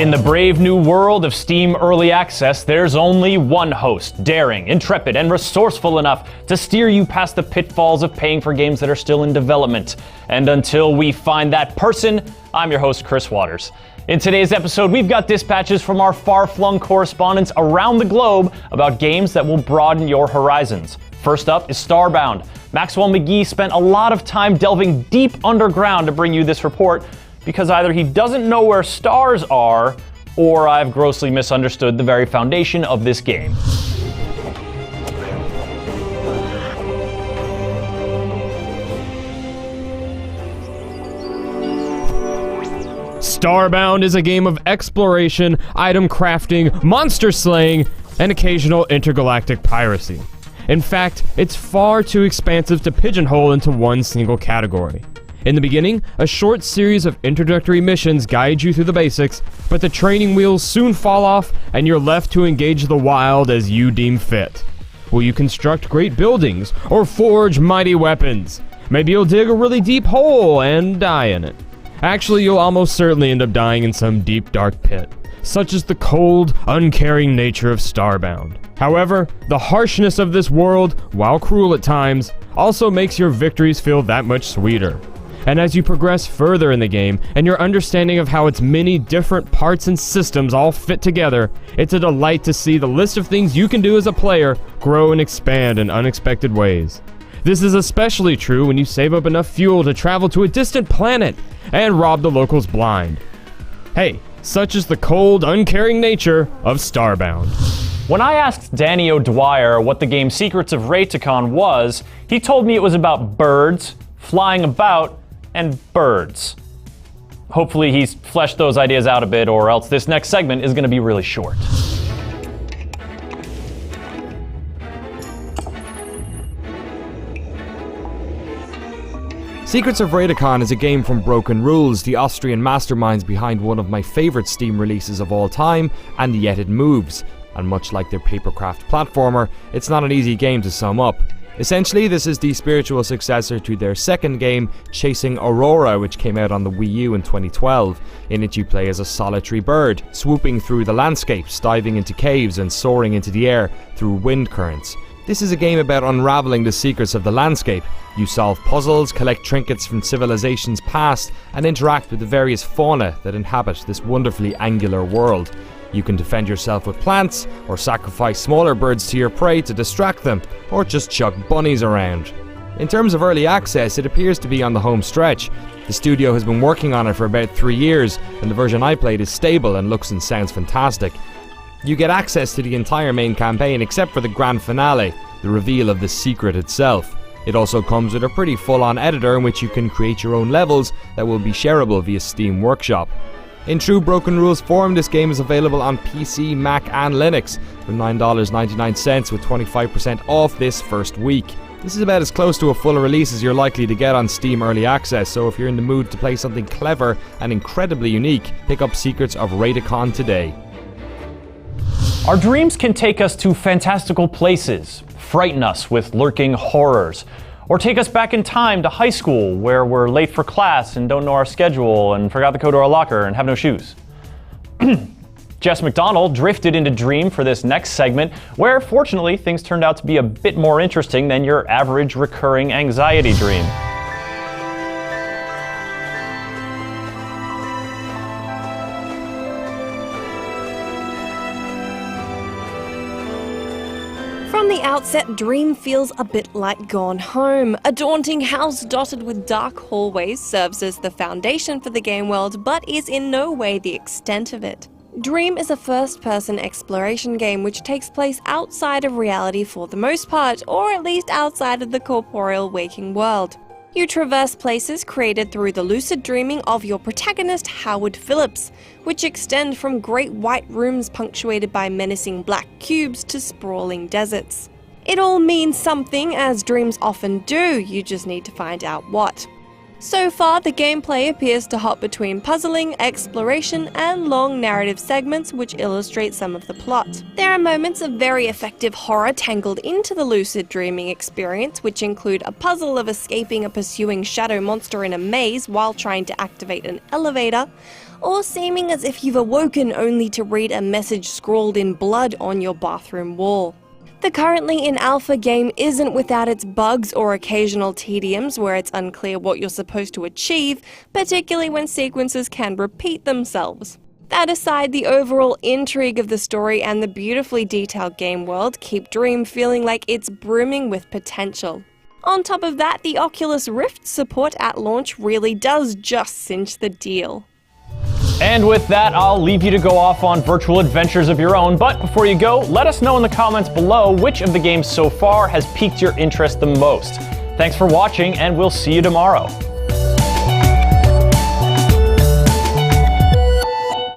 In the brave new world of Steam Early Access, there's only one host, daring, intrepid, and resourceful enough to steer you past the pitfalls of paying for games that are still in development. And until we find that person, I'm your host, Chris Waters. In today's episode, we've got dispatches from our far-flung correspondents around the globe about games that will broaden your horizons. First up is Starbound. MAXWELL spent a lot of time delving deep underground to bring you this report, because either he doesn't know where stars are, or I've grossly misunderstood the very foundation of this game. Starbound is a game of exploration, item crafting, monster slaying, and occasional intergalactic piracy. In fact, it's far too expansive to pigeonhole into one single category. In the beginning, a short series of introductory missions guide you through the basics, but the training wheels soon fall off and you're left to engage the wild as you deem fit. Will you construct great buildings or forge mighty weapons? Maybe you'll dig a really deep hole and die in it. Actually, you'll almost certainly end up dying in some deep dark pit. Such is the cold, uncaring nature of Starbound. However, the harshness of this world, while cruel at times, also makes your victories feel that much sweeter. And as you progress further in the game, and your understanding of how its many different parts and systems all fit together, it's a delight to see the list of things you can do as a player grow and expand in unexpected ways. This is especially true when you save up enough fuel to travel to a distant planet and rob the locals blind. Hey, such is the cold, uncaring nature of Starbound. When I asked Danny O'Dwyer what the game Secrets of Raetikon was, he told me it was about birds, flying about, and birds. Hopefully he's fleshed those ideas out a bit, or else this next segment is going to be really short. Secrets of Raetikon is a game from Broken Rules, the Austrian masterminds behind one of my favourite Steam releases of all time, and yet it moves. And much like their papercraft platformer, it's not an easy game to sum up. Essentially, this is the spiritual successor to their second game, Chasing Aurora, which came out on the Wii U in 2012. In it you play as a solitary bird, swooping through the landscapes, diving into caves and soaring into the air through wind currents. This is a game about unraveling the secrets of the landscape. You solve puzzles, collect trinkets from civilizations past, and interact with the various fauna that inhabit this wonderfully angular world. You can defend yourself with plants, or sacrifice smaller birds to your prey to distract them, or just chuck bunnies around. In terms of early access, it appears to be on the home stretch. The studio has been working on it for about 3 years, and the version I played is stable and looks and sounds fantastic. You get access to the entire main campaign except for the grand finale, the reveal of the secret itself. It also comes with a pretty full-on editor in which you can create your own levels that will be shareable via Steam Workshop. In true Broken Rules form, this game is available on PC, Mac and Linux for $9.99 with 25% off this first week. This is about as close to a full release as you're likely to get on Steam Early Access, so if you're in the mood to play something clever and incredibly unique, pick up Secrets of Raetikon today. Our dreams can take us to fantastical places, frighten us with lurking horrors, or take us back in time to high school where we're late for class and don't know our schedule and forgot the code to our locker and have no shoes. Jess McDonnell drifted into Dream for this next segment, where fortunately things turned out to be a bit more interesting than your average recurring anxiety dream. From the outset, Dream feels a bit like Gone Home. A daunting house dotted with dark hallways serves as the foundation for the game world, but is in no way the extent of it. Dream is a first-person exploration game which takes place outside of reality for the most part, or at least outside of the corporeal waking world. You traverse places created through the lucid dreaming of your protagonist Howard Phillips, which extend from great white rooms punctuated by menacing black cubes to sprawling deserts. It all means something, as dreams often do, you just need to find out what. So far, the gameplay appears to hop between puzzling, exploration, and long narrative segments which illustrate some of the plot. There are moments of very effective horror tangled into the lucid dreaming experience, which include a puzzle of escaping a pursuing shadow monster in a maze while trying to activate an elevator, or seeming as if you've awoken only to read a message scrawled in blood on your bathroom wall. The currently in alpha game isn't without its bugs or occasional tediums where it's unclear what you're supposed to achieve, particularly when sequences can repeat themselves. That aside, the overall intrigue of the story and the beautifully detailed game world keep Dream feeling like it's brimming with potential. On top of that, the Oculus Rift support at launch really does just cinch the deal. And with that, I'll leave you to go off on virtual adventures of your own, but before you go, let us know in the comments below which of the games so far has piqued your interest the most. Thanks for watching, and we'll see you tomorrow.